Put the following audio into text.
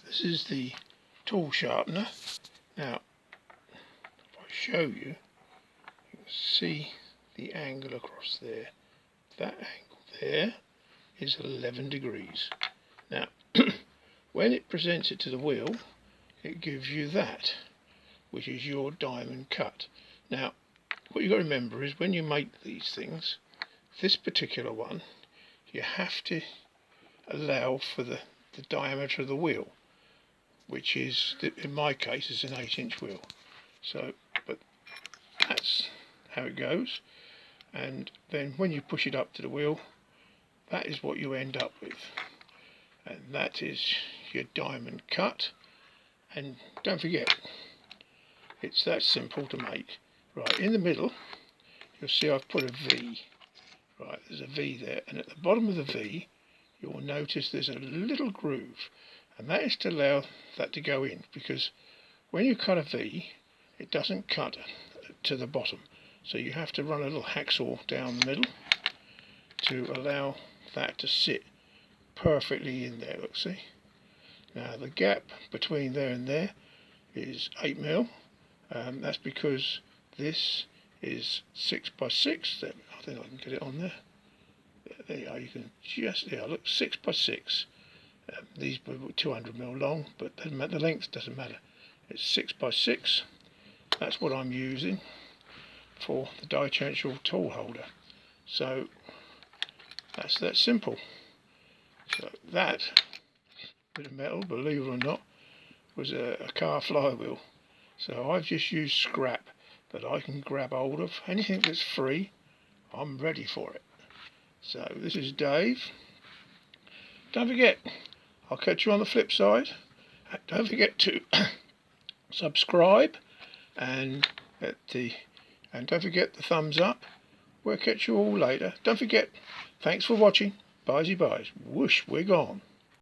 this is the tool sharpener. Now, if I show you, you can see the angle across there. That angle there is 11 degrees. Now, when it presents it to the wheel, it gives you that, which is your diamond cut. Now, what you've got to remember is when you make these things, this particular one, you have to allow for the diameter of the wheel, which is, in my case, is an 8-inch wheel. So, but that's how it goes. And then when you push it up to the wheel, that is what you end up with. And that is your diamond cut. And don't forget, it's that simple to make. Right, in the middle, you'll see I've put a V. Right, there's a V there. And at the bottom of the V, you'll notice there's a little groove. And that is to allow that to go in. Because when you cut a V, it doesn't cut to the bottom. So you have to run a little hacksaw down the middle to allow that to sit perfectly in there. Look, see? Now the gap between there and there is 8mm. That's because this is 6x6. I think I can get it on there. There you are. You can just, yeah, look, 6x6. These were 200mm long, but the length doesn't matter. It's 6x6. That's what I'm using for the ditangential tool holder. So that's that simple. So that bit of metal, believe it or not, was a car flywheel. So I've just used scrap that I can grab hold of. Anything that's free, I'm ready for it. So this is Dave. Don't forget, I'll catch you on the flip side. Don't forget to subscribe and don't forget the thumbs up. We'll catch you all later. Don't forget, thanks for watching. Bye-bye. Whoosh, we're gone.